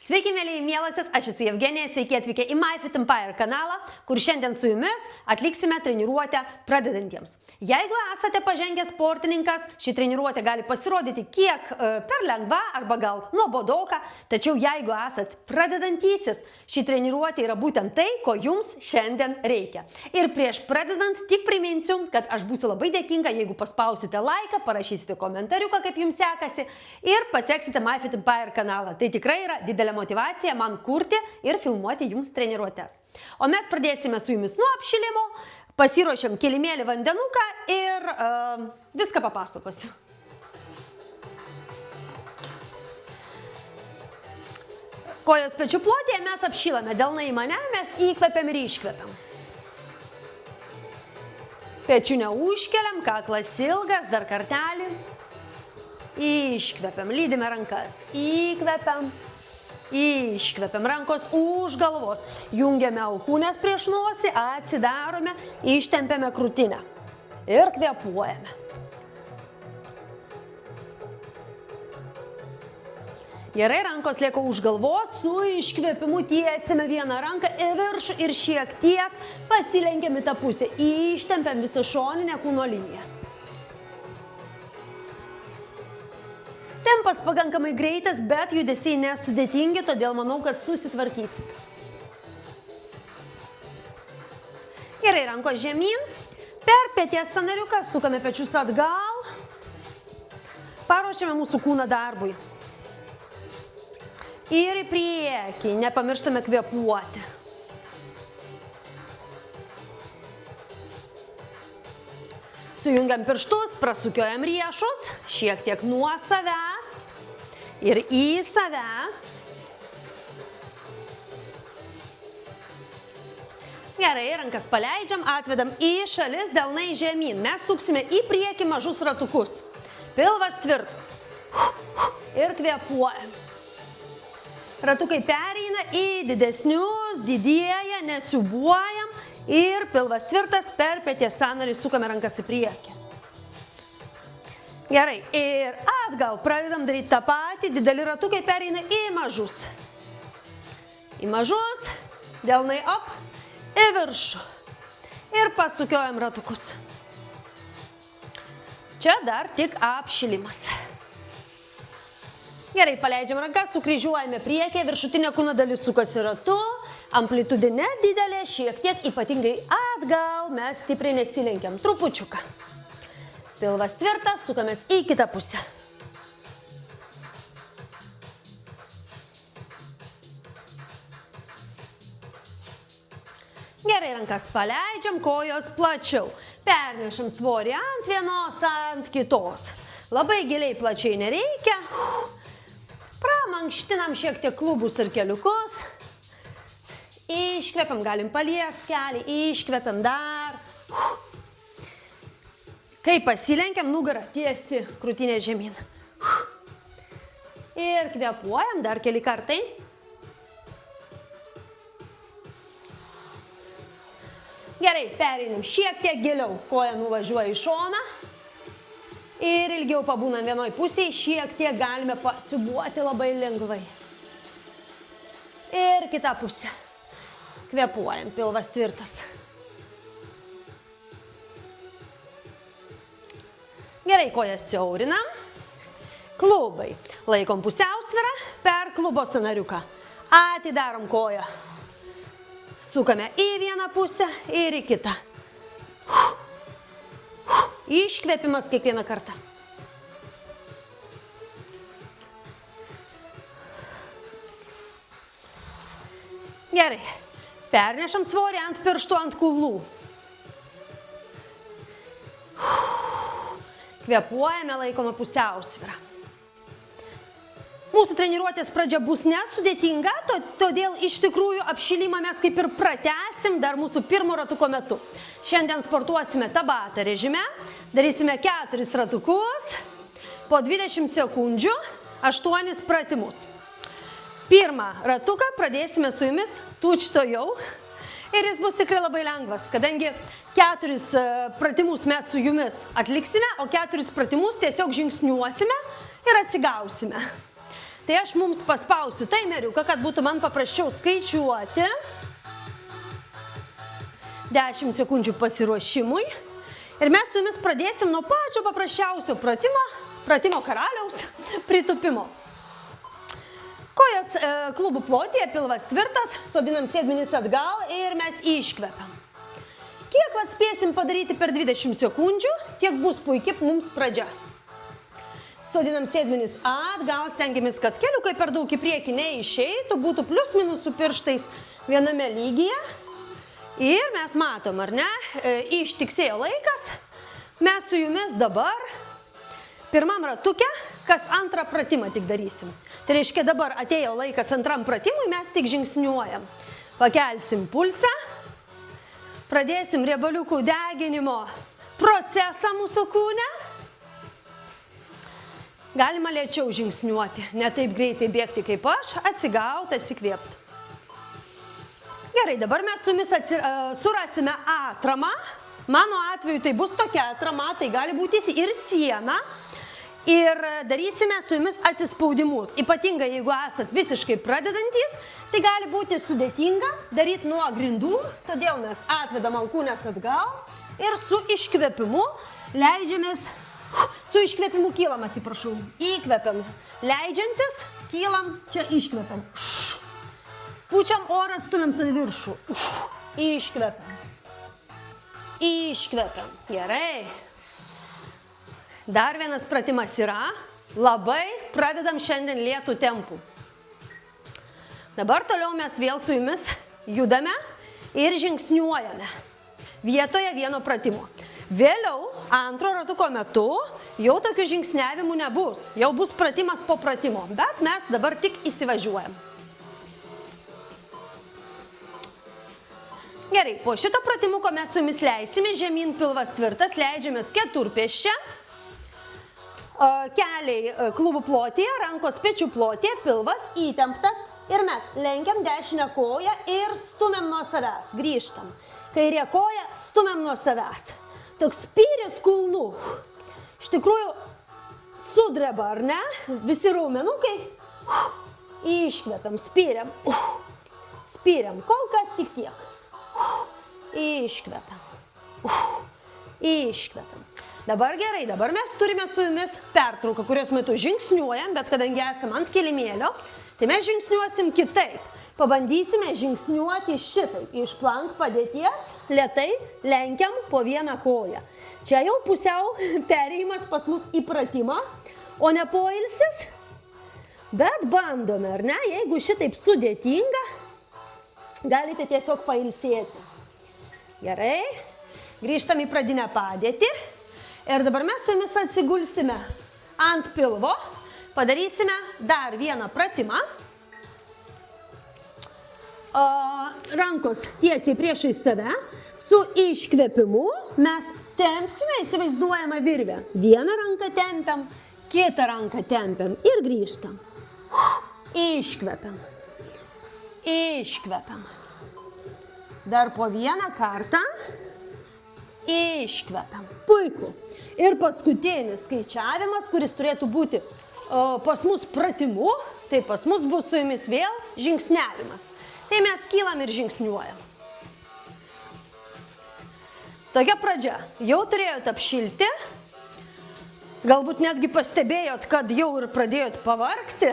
Sveiki, mėlyje mielosios, aš esu Evgenija, sveiki atvykę į MyFit Empire kanalą, kur šiandien su jumis atliksime treniruotę pradedantiems. Jeigu esate pažengęs sportininkas, ši treniruotė gali pasirodyti kiek per lengva arba gal nuobodoka, tačiau jeigu esat pradedantysis, ši treniruotė yra būtent tai, ko jums šiandien reikia. Ir prieš pradedant tik priminsiu, kad aš būsiu labai dėkinga, jeigu paspausite laiką, parašysite komentariuką, kaip jums sekasi ir pasieksite MyFit Empire kanalą. Tai tikrai yra didelė motyvacija man kurti ir filmuoti jums treniruotės. O mes pradėsime su jumis nuo apšilimo, pasiruošiam kilimėlį vandenuką ir viską papasakosiu. Kojos pečių plotėje mes apšylame, delnai į mane, mes įkvepiam ir iškvepiam. Pečių neužkeliam, kaklas ilgas, dar kartelį. Iškvepiam, lydime rankas, įkvepiam. Iškvepiam, rankos už galvos, jungiame alkūnes prieš nosį, atsidarome, ištempiame krūtinę ir kvėpuojame. Gerai, rankos lieka už galvos, su iškvėpimu tiesiame vieną ranką į viršų ir šiek tiek pasilenkiam į tą pusę, ištempiam visą šoninę kūno liniją. Tempas pakankamai greitas, bet judesiai nesudėtingi, todėl manau, kad susitvarkysite. Gerai, rankos žemyn, per peties sąnariuką sukame pečius atgal, paruošiame mūsų kūną darbui. Ir į priekį, nepamirštame kvėpuoti. Sujungiam pirštus, prasukiojam riešus, šiek tiek nuo savęs ir į save. Gerai, rankas paleidžiam, atvedam į šalis, delnai žemyn. Mes suksime į priekį mažus ratukus. Pilvas tvirtas. Ir kvėpuojam. Ratukai pereina į didesnius, didėja, nesiubuojam. Ir pilvas tvirtas, per peties sąnarį sukame rankas į priekį. Gerai, ir atgal pradedam daryti tą patį, dideli ratukai pereina į mažus. Į mažus, delnai op, į viršų. Ir pasukiojam ratukus. Čia dar tik apšilimas. Gerai, paleidžiam rankas, sukryžiuojame priekį, viršutinė kūno dalis sukasi ratu. Amplitudė nedidelė, šiek tiek ypatingai atgal, mes stipriai nesilenkiam, trupučiuką. Pilvas tvirtas, sukamės į kitą pusę. Gerai, rankas paleidžiam, kojos plačiau. Pernešam svorį ant vienos, ant kitos. Labai giliai plačiai nereikia. Pramankštinam šiek tiek klubus ir keliukus. Iškvepiam, galim paliest kelį, iškvepiam dar. Kai pasilenkiam, nugarą tiesi, krūtinė žemyn. Ir kvėpuojam dar keli kartai. Gerai, pereinam šiek tiek giliau. Koja nuvažiuoja į šoną. Ir ilgiau pabūnam vienoj pusėje, šiek tiek galime pasiubuoti labai lengvai. Ir kita pusė. Kvėpuojam, pilvas tvirtas. Gerai, kojas siaurinam. Klubai. Laikom pusiausvyrą per klubo sąnariuką. Atidarom koją. Sukame į vieną pusę ir į kitą. Iškvėpimas kiekvieną kartą. Gerai. Pernešam svorį ant pirštų, ant kulnų. Kvėpuojame, laikome pusiausvyrą. Mūsų treniruotės pradžia bus nesudėtinga, todėl iš tikrųjų apšilimą mes kaip ir pratęsim dar mūsų pirmo ratuko metu. Šiandien sportuosime Tabata režime, darysime 4 ratukus, po 20 sekundžių, 8 pratimus. Pirmą ratuką pradėsime su jumis tučtojau ir jis bus tikrai labai lengvas, kadangi 4 pratimus mes su jumis atliksime, o 4 pratimus tiesiog žingsniuosime ir atsigausime. Tai aš mums paspausiu taimeriuką, kad būtų man paprasčiau skaičiuoti. 10 sekundžių pasiruošimui. Ir mes su jumis pradėsim nuo pačio paprasčiausio pratimo karaliaus, pritūpimo. Kojos klubų plotyje, pilvas tvirtas, sodinam sėdmenis atgal ir mes iškvepiam. Kiek atspėsim padaryti per 20 sekundžių, tiek bus puikiai mums pradžia. Sodinam sėdmenis atgal, stengiamės, kad keliukai per daug į priekį neišeitų, būtų plius minus su pirštais viename lygyje. Ir mes matom, ar ne, ištiksėjo laikas, mes su jumis dabar pirmam ratuke, kas antrą pratimą tik darysim. Tai reiškia, dabar atėjo laikas antram pratimui, mes tik žingsniuojam. Pakelsim pulsą, pradėsim riebaliukų deginimo procesą mūsų kūne. Galima lėčiau žingsniuoti, ne taip greitai bėgti kaip aš, atsigauti, atsikvėpti. Gerai, dabar mes su jumis surasime atramą. Mano atveju tai bus tokia atrama, tai gali būti ir siena. Ir darysime su jumis atsispaudimus. Ypatingai, jeigu esat visiškai pradedantys, tai gali būti sudėtinga daryti nuo grindų. Todėl mes atvedam alkūnes atgal ir su iškvėpimu leidžiamės, su iškvėpimu kylam, atsiprašau. Įkvepiam, leidžiantis, kylam, čia iškvepiam. Pučiam orą, stumiam save viršų. Iškvepiam. Iškvepiam. Gerai. Dar vienas pratimas yra. Labai pradedam šiandien lėtų tempų. Dabar toliau mes vėl su jumis judame ir žingsniuojame. Vietoje vieno pratimo. Vėliau, antro ratuko metu, jau tokių žingsniavimų nebus. Jau bus pratimas po pratimo. Bet mes dabar tik įsivažiuojam. Gerai, po šito pratimuko mes su jumis leisime žemyn, pilvas tvirtas, leidžiamės keturpėsčia, keliai klubų plotyje, rankos pečių plotyje, pilvas įtemptas ir mes lenkiam dešinę koją ir stumiam nuo savęs, grįžtam. Kairė koja, stumiam nuo savęs. Toks spyris kulnų. Iš tikrųjų, sudreba, ar ne? Visi raumenukai. Iškvepiam, spyriam. Spyriam, kol kas tik tiek. Iškvepiam. Iškvepiam. Dabar gerai, dabar mes turime su jumis pertrauką, kurios metu žingsniuojam, bet kadangi esam ant kilimėlio, tai mes žingsniuosim kitaip. Pabandysime žingsniuoti šitaip. Iš plank padėties lėtai lenkiam po vieną koją. Čia jau pusiau perėjimas pas mus į pratimą, o ne poilsis. Bet bandome, ar ne? Jeigu šitaip sudėtinga, galite tiesiog pailsėti. Gerai, grįžtam į pradinę padėtį ir dabar mes su jumis atsigulsime ant pilvo, padarysime dar vieną pratimą. Rankos tiesiai priešai save, su iškvėpimu mes tempsime įsivaizduojamą virvę. Vieną ranką tempiam, kitą ranką tempiam ir grįžtam. Iškvepiam. Iškvepiam. Dar po vieną kartą. Iškvepiam. Puiku. Ir paskutinis skaičiavimas, kuris turėtų būti pas mus pratimu, tai pas mus bus su jumis vėl žingsniavimas. Tai mes kylam ir žingsniuojam. Tokia pradžia. Jau turėjot apšilti. Galbūt netgi pastebėjot, kad jau ir pradėjot pavargti.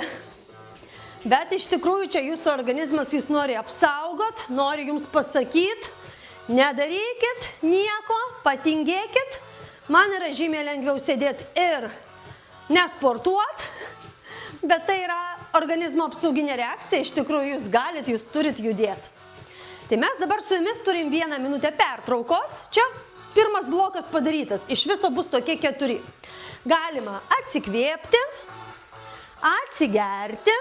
Bet iš tikrųjų čia jūsų organizmas jūs nori apsaugot, nori jums pasakyti, nedarykit nieko, patingėkit. Man yra žymiai lengviau sėdėti ir nesportuot, bet tai yra organizmo apsauginė reakcija, iš tikrųjų jūs turit judėti. Tai mes dabar su jumis turim 1 minutę pertraukos, čia pirmas blokas padarytas, iš viso bus tokie 4. Galima atsikvėpti, atsigerti.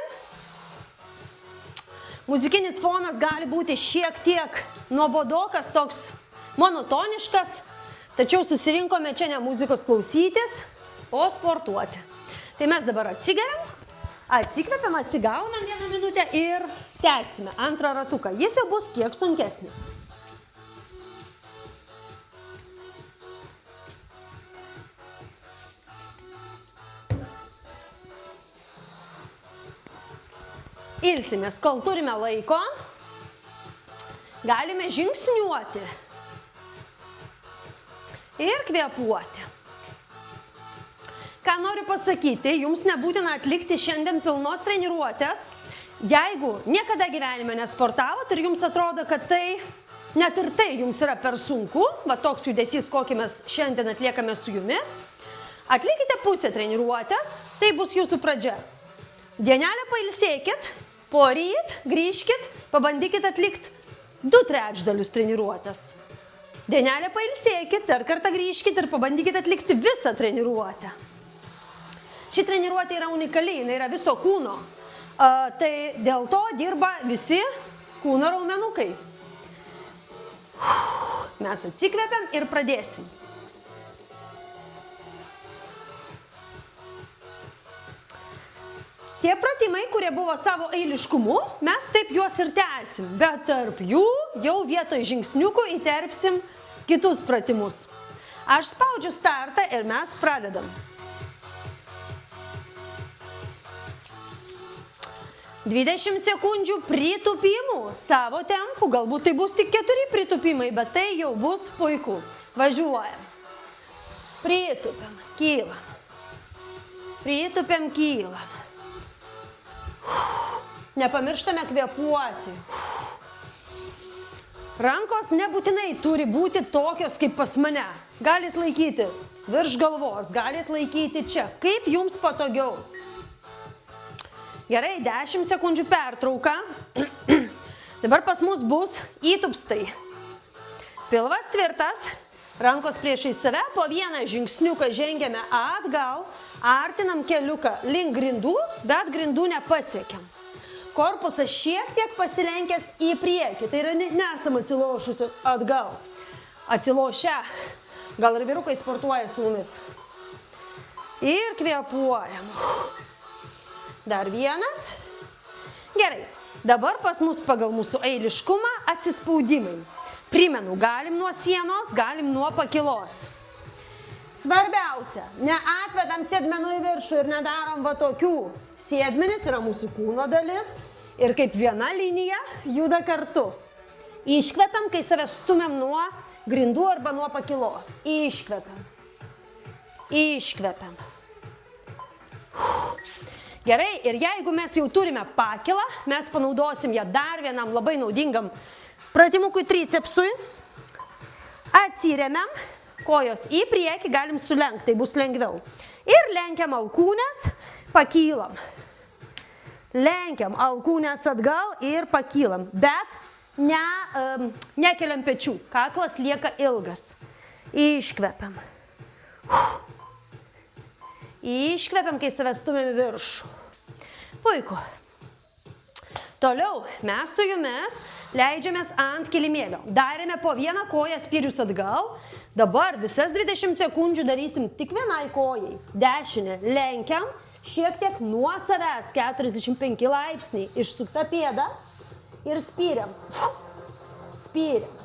Muzikinis fonas gali būti šiek tiek nuobodokas, toks monotoniškas, tačiau susirinkome čia ne muzikos klausytis, o sportuoti. Tai mes dabar atsigeriam, atsikvepiam, atsigaunam 1 minutę ir tęsime antrą ratuką. Jis jau bus kiek sunkesnis. ilsimės, kol turime laiko. Galime žingsniuoti ir kvėpuoti. Ką noriu pasakyti, jums nebūtina atlikti šiandien pilnos treniruotės. Jeigu niekada gyvenime nesportavot ir jums atrodo, kad tai, net ir tai jums yra per sunku, va toks judesys, kokį mes šiandien atliekame su jumis, atlikite pusę treniruotės, tai bus jūsų pradžia. Dienelę pailsėkit, poryt grįžkit, pabandykit atlikti 2/3 treniruotės. Dienelę pailsėkit, dar kartą grįžkit ir pabandykit atlikti visą treniruotę. Ši treniruotė yra unikali, jinai yra viso kūno. Tai dėl to dirba visi kūno raumenukai. Mes atsikvepiam ir pradėsim. Tie pratimai, kurie buvo savo eiliškumu, mes taip juos ir tęsim, bet tarp jų jau vietoj žingsniukų įterpsim kitus pratimus. Aš spaudžiu startą ir mes pradedam. 20 sekundžių pritūpimų savo tempu, galbūt tai bus tik 4 pritūpimai, bet tai jau bus puiku. Važiuojam. Pritūpiam, kylam. Pritūpiam, kylam. Nepamirštame kvėpuoti. Rankos nebūtinai turi būti tokios kaip pas mane. Galit laikyti virš galvos, galit laikyti čia, kaip jums patogiau. Gerai, 10 sekundžių pertrauka. Dabar pas mus bus įtupstai. Pilvas tvirtas, rankos priešais save, po vieną žingsniuką žengiame atgal, artinam keliuką link grindų, bet grindų nepasiekiam. Korpusas šiek tiek pasilenkęs į priekį, tai yra nesam atsilošusios atgal. Atsilošę, gal ir vyrukai sportuoja su mumis. Ir kvėpuojam. Dar vienas. Gerai, dabar pas mus pagal mūsų eiliškumą atsispaudimai. Primenu, galim nuo sienos, galim nuo pakilos. Svarbiausia, neatvedam sėdmenų į viršų ir nedarom va tokių. Sėdmenis yra mūsų kūno dalis ir kaip viena linija juda kartu. Iškvepiam, kai save stumiam nuo grindų arba nuo pakilos. Iškvepiam. Iškvepiam. Gerai, ir jeigu mes jau turime pakilą, mes panaudosim ją dar vienam labai naudingam pratimukui tricepsui. Atsiremiam, kojos į priekį, galim sulenkti, tai bus lengviau. Ir lenkiam alkūnes, pakylam. Lenkiam alkūnes atgal ir pakylam, bet nekeliam pečių, kaklas lieka ilgas. Iškvepiam. Iškvepiam, kai save stumiam į viršų. Puiku. Toliau mes su jumis leidžiamės ant kilimėlio. Darėme po vieną koją spyrius atgal. Dabar visas 20 sekundžių darysim tik vienai kojai. Dešinę lenkiam, šiek tiek nuo savęs, 45 laipsniai. Išsukta pėda ir spyriam. Spyriam.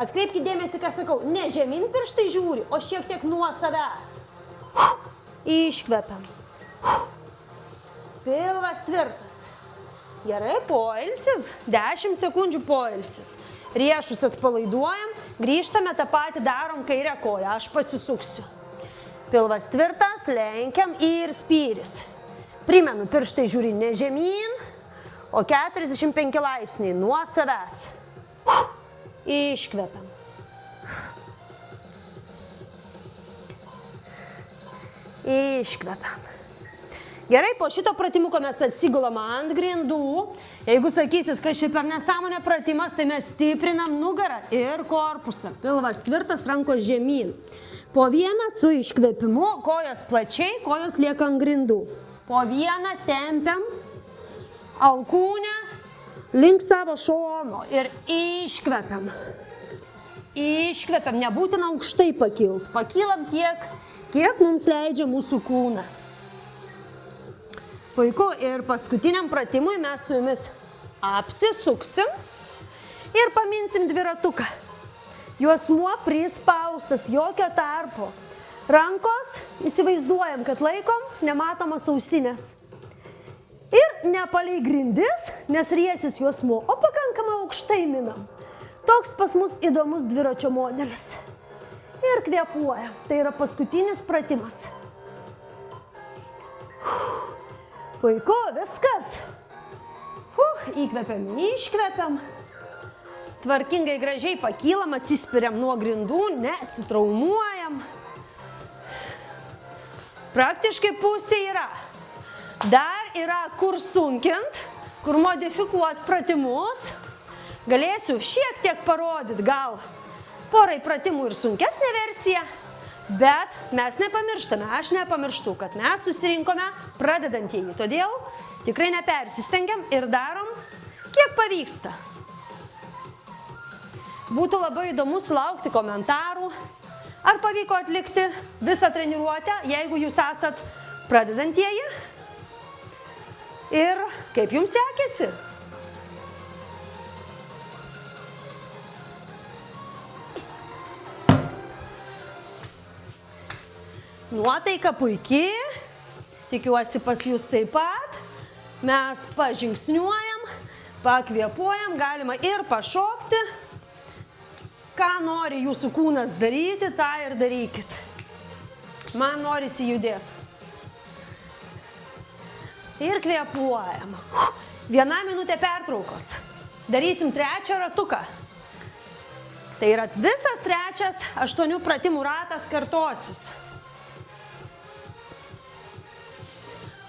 Atkreipkite dėmesį, ką sakau. Ne žemyn pirštai žiūri, o šiek tiek nuo savęs. Iškvepiam. Pilvas tvirtas. Gerai, poilsis. 10 sekundžių poilsis. Riešus atpalaiduojam. Grįžtame tą patį darom kairę koją. Aš pasisuksiu. Pilvas tvirtas, lenkiam ir spyris. Primenu, pirštai žiūri ne žemyn, o 45 laipsniai nuo savęs. Iškvepiam. Iškvepiam. Gerai, po šito pratimuko mes atsigulam ant grindų. Jeigu sakysit, kad čia per nesąmonę pratimas, tai mes stiprinam nugarą ir korpusą. Pilvas tvirtas, rankos žemyn. Po vieną su iškvėpimu, kojos plačiai, kojos lieka ant grindų. Po vieną tempiam alkūnę link savo šono ir iškvepiam. Iškvepiam, nebūtina aukštai pakilt. Pakylam tiek, kiek mums leidžia mūsų kūnas. Puiku, ir paskutiniam pratimui mes su jumis apsisuksim ir paminsim dviratuką. Juosmuo prispaustas, jokio tarpo. Rankos, įsivaizduojam, kad laikom nematomas ausinės. Ir nepaliai grindis, nes riesis juosmuo, o pakankamai aukštai minam. Toks pas mus įdomus dviračio modelis. Ir kvėpuoja. Tai yra paskutinis pratimas. Puiku, viskas. Įkvepiam, iškvepiam. Tvarkingai, gražiai pakylam, atsispiriam nuo grindų, nesitraumuojam. Praktiškai pusė yra. Dar yra kur sunkint, kur modifikuot pratimus. Galėsiu šiek tiek parodyti, gal porai pratimų ir sunkesnė versija, bet mes nepamirštame, aš nepamirštu, kad mes susirinkome pradedantieji. Todėl tikrai nepersistengiam ir darom, kiek pavyksta. Būtų labai įdomu sulaukti komentarų, ar pavyko atlikti visą treniruotę, jeigu jūs esat pradedantieji. Ir kaip jums sekėsi? Nuotaika puikiai, tikiuosi pas jūs taip pat. Mes pažingsniuojam, pakvėpuojam, galima ir pašokti. Ką nori jūsų kūnas daryti, tą ir darykit. Man norisi judėti. Ir kvėpuojam. 1 minutė pertraukos. Darysim 3 ratuką. Tai yra visas 3 8 pratimų ratas kartosis.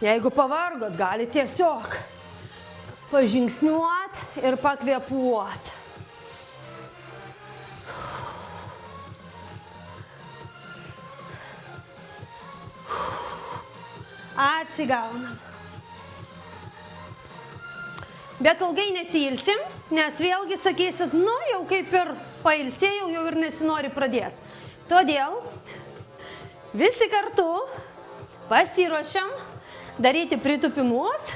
Jeigu pavargot, gali tiesiog pažingsniuot ir pakvėpuot. Atsigaunam. Bet ilgai nesiilsim, nes vėlgi sakysit, nu jau kaip ir pailsėjau, jau ir nesinori pradėti. Todėl visi kartu pasiruošiam daryti pritūpimus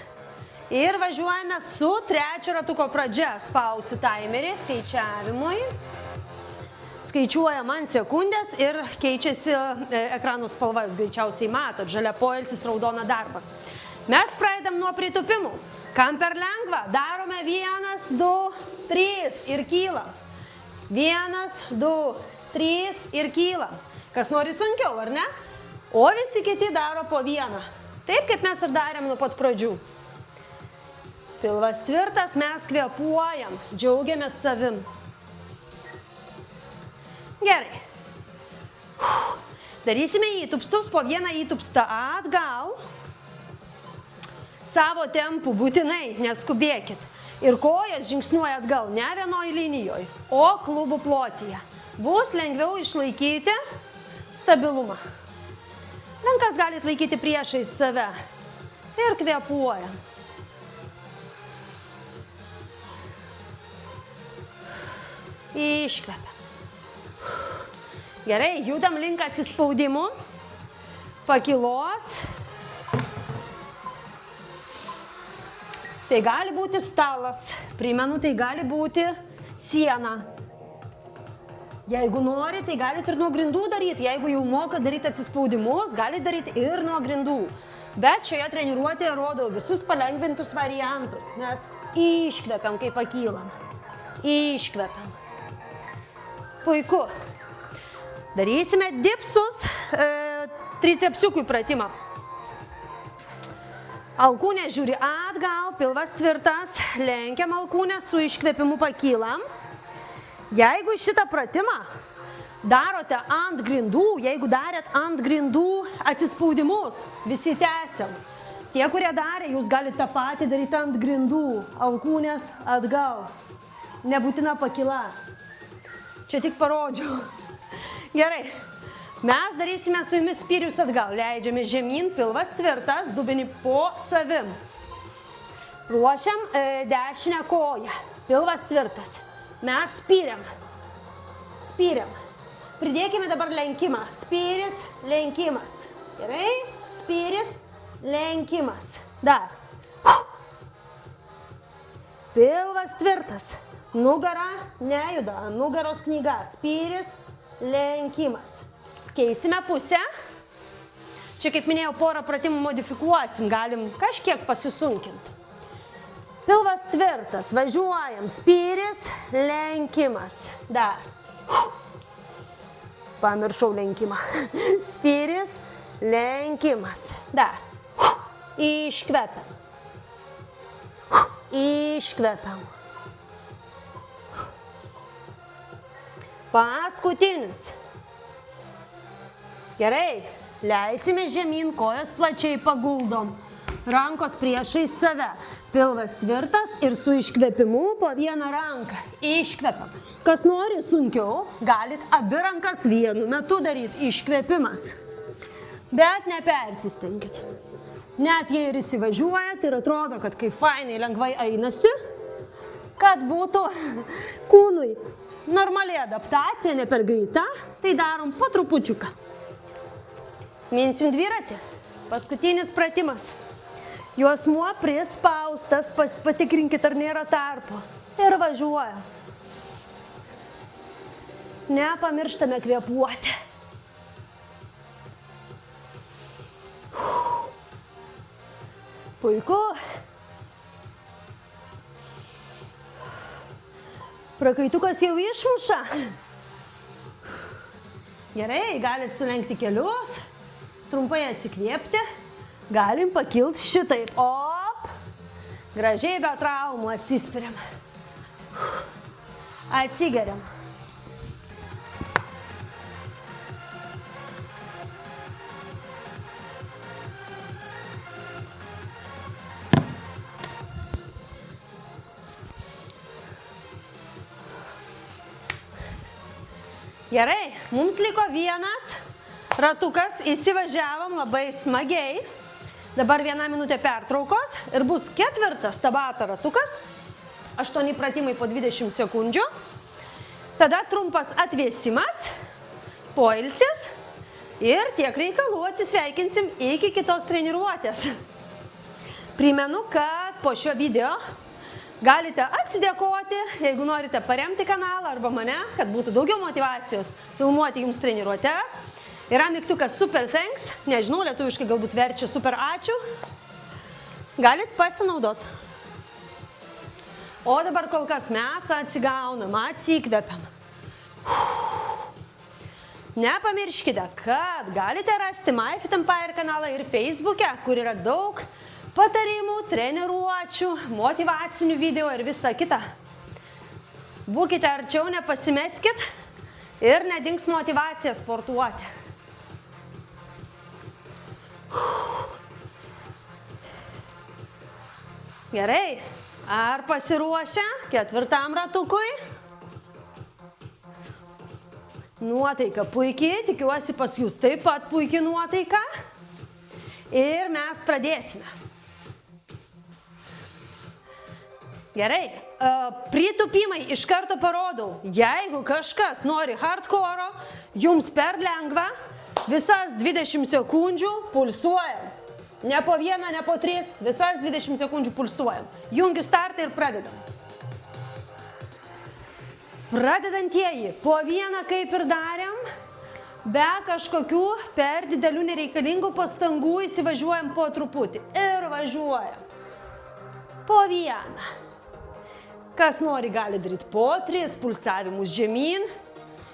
ir važiuojame su 3 ratuko pradžia. Spausiu timerį skaičiavimui. Skaičiuojam ant sekundės ir keičiasi ekrano spalva, jūs greičiausiai matot, žalia poilsis, raudona darbas. Mes pradedam nuo pritūpimų. Kam per lengva, darome 1, 2, 3 ir kylam. 1, 2, 3 ir kylam. Kas nori sunkiau, ar ne? O visi kiti daro po 1. Taip, kaip mes ir darėm nuo pat pradžių. Pilvas tvirtas, mes kvėpuojam, džiaugiamės savim. Gerai. Darysime įtupstus, po 1 įtupstą atgal. Savo tempų būtinai, neskubėkit. Ir kojas žingsniuoja atgal, ne vienoj linijoje, o klubų plotyje. Bus lengviau išlaikyti stabilumą. Rankas galite laikyti priešais save. Ir kvėpuojam. Iškvepiam. Gerai, judam link atsispaudimų, pakylos. Tai gali būti stalas, primenu, tai gali būti siena. Jeigu nori, tai galite ir nuo grindų daryti. Jeigu jau moka daryti atsispaudimus, galite daryti ir nuo grindų. Bet šioje treniruotėje rodau visus palengvintus variantus. Mes iškvepiam, kai pakylam. Iškvepiam. Puiku. Darysime dipsus tricepsiukui pratimą. Alkūnė žiūri atgal, pilvas tvirtas, lenkiam alkūnę, su iškvėpimu pakylam. Jeigu šitą pratimą darote ant grindų, jeigu darėt ant grindų atsispaudimus, visi tęsiam. Tie, kurie darė, jūs galite tą patį daryti ant grindų, alkūnės atgal. Nebūtina pakyla. Čia tik parodžiau. Gerai, mes darysime su jumis spyrius atgal. Leidžiame žemyn, pilvas tvirtas, dubenį po savim. Ruošiam dešinę koją, pilvas tvirtas. Mes spyriam. Spyriam. Pridėkime dabar lenkimą. Spyris, lenkimas. Gerai, spyris, lenkimas. Dar. Pilvas tvirtas. Nugara nejuda, nugaros knyga. Spyris, lenkimas. Keisime pusę. Čia, kaip minėjau, porą pratimų modifikuosim, galim kažkiek pasisunkinti. Pilvas tvirtas, važiuojam, spyris, lenkimas. Dar. Pamiršau lenkimą. Spyris, lenkimas. Dar. Iškvepiam. Iškvepiam. Paskutinis. Gerai, leisime žemyn, kojas plačiai paguldom. Rankos priešai save. Pilvas tvirtas ir su iškvepimu po vieną ranką. Iškvepiam. Kas nori sunkiau, galit abi rankas vienu metu daryti. Iškvepimas. Bet nepersistengit. Net jei ir įsivažiuojat ir atrodo, kad kaip fainai lengvai einasi, kad būtų kūnui normali adaptacija, ne per greita, tai darom po trupučiuką. Minsim dviratį. Paskutinis pratimas. Juosmuo prispaustas, patikrinkit, ar nėra tarpo. Ir važiuoja. Nepamirštame kvėpuoti. Puiku. Prakaitukas jau išmuša. Gerai, galit sulenkti kelius, trumpai atsikvėpti. Galim pakilti šitaip. Op. Gražiai be traumų atsispiriam. Atsigeriam. Gerai, mums liko vienas ratukas, įsivažiavom labai smagiai. Dabar 1 minutė pertraukos ir bus ketvirtas tabata ratukas, 8 pratimai po 20 sekundžių. Tada trumpas atvėsimas, poilsis ir tiek reikalų atsisveikinsim iki kitos treniruotės. Primenu, kad po šio video galite atsidėkoti, jeigu norite paremti kanalą arba mane, kad būtų daugiau motyvacijos filmuoti jums treniruotės. Yra mygtukas super thanks, nežinau, lietuviškai galbūt verčia super ačiū. Galit pasinaudot. O dabar kol kas mes atsigaunam, atsikvepiam. Nepamirškite, kad galite rasti MyFitEmpire kanalą ir Facebook'e, kur yra daug patarimų, treniruočių, motyvacinių video ir visa kita. Būkite arčiau, nepasimeskit ir nedings motyvacija sportuoti. Gerai, ar pasiruošę ketvirtam ratukui? Nuotaika puikiai, tikiuosi pas jūs taip pat puikiai nuotaika. Ir mes pradėsime. Gerai, pritūpimai iš karto parodau. Jeigu kažkas nori hardcore, jums per lengva, visas 20 sekundžių pulsuojam. Ne po 1, ne po 3, visas 20 sekundžių pulsuojam. Jungiu startą ir pradedam. Pradedantieji, po 1 kaip ir darėm, be kažkokių per didelių nereikalingų pastangų įsivažiuojam po truputį. Ir važiuojam. Po 1. Kas nori, gali daryti po 3 pulsavimus žemyn.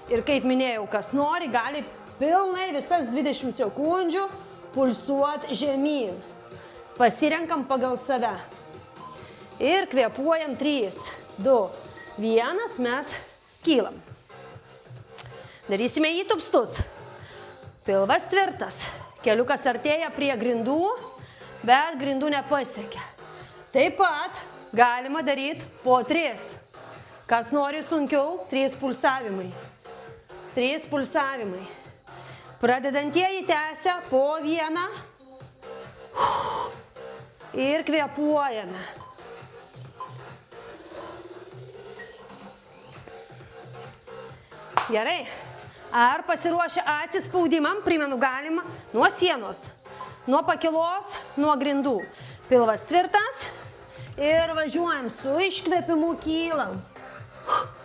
Ir kaip minėjau, kas nori, gali pilnai visas 20 sekundžių pulsuot žemyn. Pasirenkam pagal save. Ir kvėpuojam 3, 2, 1, mes kylam. Darysime įtupstus. Pilvas tvirtas. Keliukas artėja prie grindų, bet grindų nepasiekia. Taip pat galima daryti po 3. Kas nori sunkiau, 3 pulsavimai. 3 pulsavimai. Pradedantieji tęsia po 1 ir kvėpuojame. Gerai. Ar pasiruošę atsispaudimam? Primenu, galima nuo sienos, nuo pakilos, nuo grindų. Pilvas tvirtas ir važiuojam su iškvėpimu, kylam.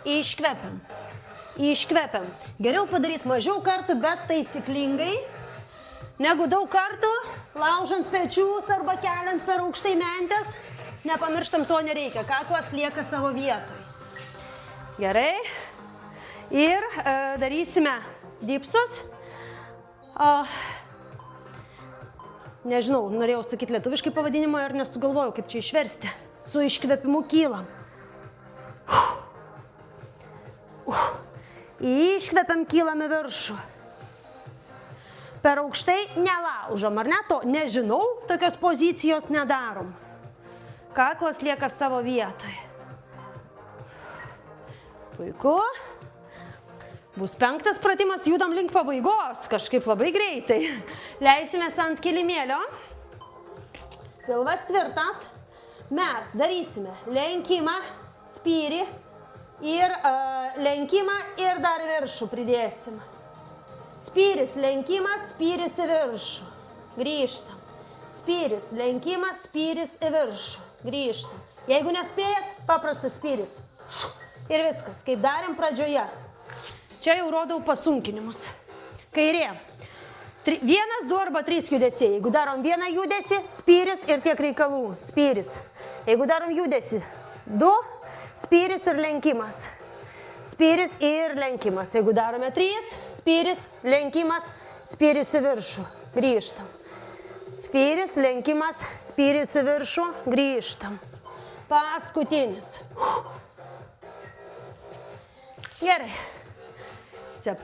Iškvepiam. Iškvepiam. Geriau padaryti mažiau kartų, bet taisyklingai, negu daug kartų, laužant pečius arba keliant per aukštai mentis. Nepamirštam, to nereikia, kaklas lieka savo vietoj. Gerai. Ir darysime dipsus. Nežinau, norėjau sakyti lietuviškai pavadinimą ir nesugalvojau, kaip čia išversti. Su iškvėpimu kylam. Iškvepiam, kylam į viršų. Per aukštai nelaužom, ar ne? To nežinau, tokios pozicijos nedarom. Kaklas lieka savo vietoje. Puiku. Bus 5 pratimas, judam link pabaigos, kažkaip labai greitai. Leisimės ant kilimėlio. Pilvas tvirtas. Mes darysime lenkimą, spyrį ir lenkimą ir dar viršų pridėsim. Spyris, lenkimas, spyris į viršų. Grįžtam. Spyris, lenkimas, spyris į viršų. Grįžtam. Jeigu nespėjat, paprastas spyris. Ir viskas, kaip darėm pradžioje. Čia jau rodau pasunkinimus. Kairė. 1, 2 arba 3 judesiai. Jeigu darom vieną judesį, spyris ir tiek reikalų. Spyris. Jeigu darom judesį, 2, spyris ir lenkimas. Spyris ir lenkimas. Jeigu darome 3, spyris, lenkimas, spyris į viršų. Grįžtam. Spyris, lenkimas, spyris į viršų. Grįžtam. Paskutinis. Gerai. 7.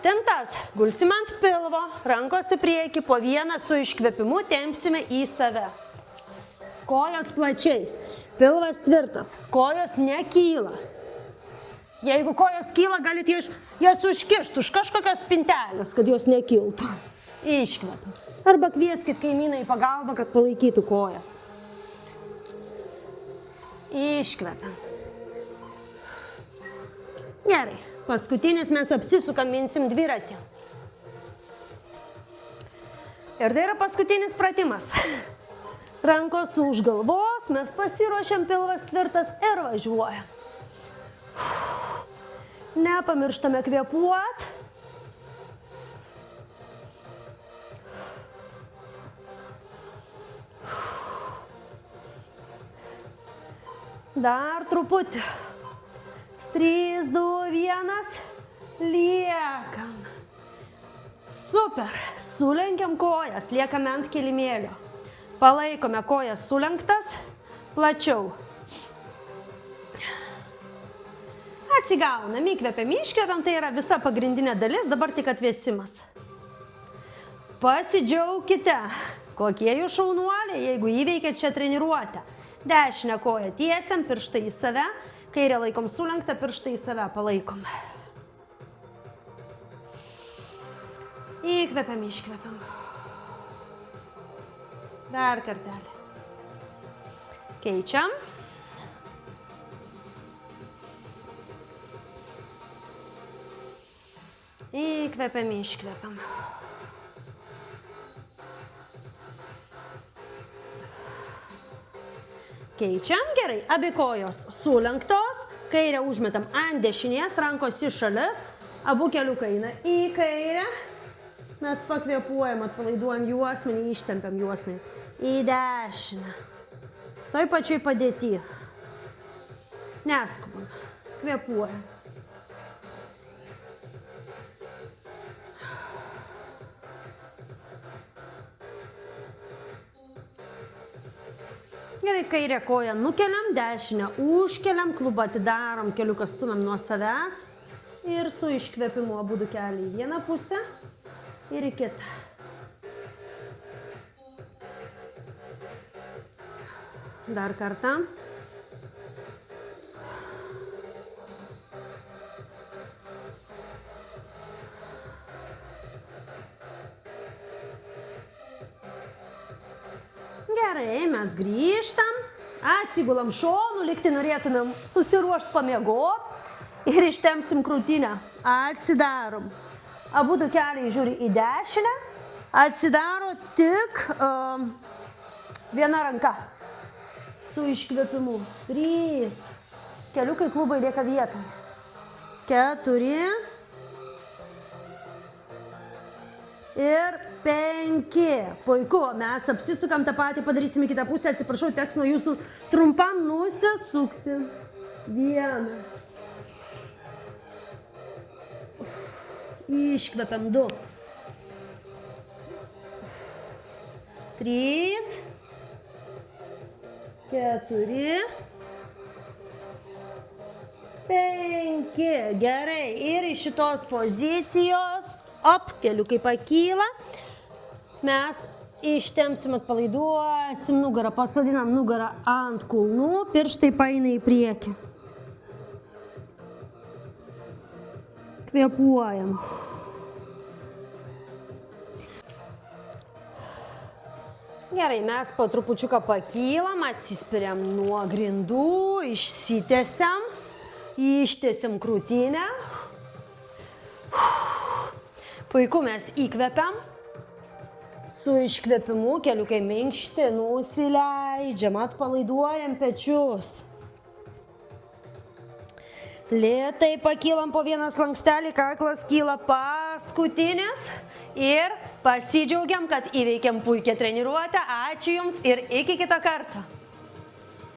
Gulsim ant pilvo, rankos į priekį, po vieną su iškvėpimu tempsime į save. Kojos plačiai, pilvas tvirtas, kojos nekyla. Jeigu kojos kyla, galite jas užkišti už kažkokios spintelės, kad jos nekiltų. Iškvepiam. Arba kvieskit kaimyną į pagalbą, kad palaikytų kojas. Iškvepiam. Gerai. Paskutinis mes apsisukam, minsim dviratį. Ir tai yra paskutinis pratimas. Rankos už galvos, mes pasiruošiam, pilvas tvirtas ir važiuojam. Nepamirštame kvėpuot. Dar truputį. 3, 2, 1, liekam. Super, sulenkiam kojas, liekame ant kilimėlio. Palaikome kojas sulenktas, plačiau. Atsigaunam, įkvepiam, iškvepiam, tai yra visa pagrindinė dalis, dabar tik atvėsimas. Pasidžiaukite, kokie jūs šaunuoliai, jeigu įveikėt šią treniruotę. Dešinę koją tiesiam, pirštai į save. Kairę laikom sulenktą, pirštai į save palaikom. Įkvepiam, iškvepiam. Dar kartelį. Keičiam. Įkvepiam, iškvepiam. Keičiam, gerai, abi kojos sulenktos, kairę užmetam ant dešinės, rankos į šalis, abu keliukai eina į kairę, mes pakvėpuojam, atpalaiduojam juosmenį, ištempiam juosmenį, į dešinę, toj pačioj padėty, neskubam, kvėpuojam. Gerai, kairę koją nukeliam, dešinę užkeliam, klubą atidarom, keliuką stumiam nuo savęs ir su iškvėpimu abudu keliai į vieną pusę ir į kitą. Dar kartą. Gerai, mes grįžtam, atsigulam šonu, likti norėtumėm susiruošti pamiegot ir ištempsim krūtinę. Atsidarom. Abudu keliai žiūri į dešinę, atsidaro tik viena ranka su iškvėpimu. 3. Keliukai klubai lieka vietoje. 4. ir 5. Puiku, mes apsisukam tą patį, padarysime kitą pusę, atsiprašau, teks nuo jūsų trumpam nusisukti. 1. Iškvepiam 2. 3. 4. 5. Gerai. Ir iš šitos pozicijos, keliukai pakyla. Mes ištempsim, atpalaiduosim nugarą, pasodinam nugarą ant kulnų, pirštai paeina į priekį. Kvėpuojam. Gerai, mes po trupučiuką pakylam, atsispiriam nuo grindų, išsitęsiam, ištęsiam krūtinę. Puiku, mes įkvepiam. Su iškvėpimu keliukai minkšti, nusileidžiam, atpalaiduojam pečius. Lėtai pakylam po vieną slankstelį, kaklas kyla paskutinis ir pasidžiaugiam, kad įveikėm puikią treniruotę. Ačiū Jums ir iki kito karto.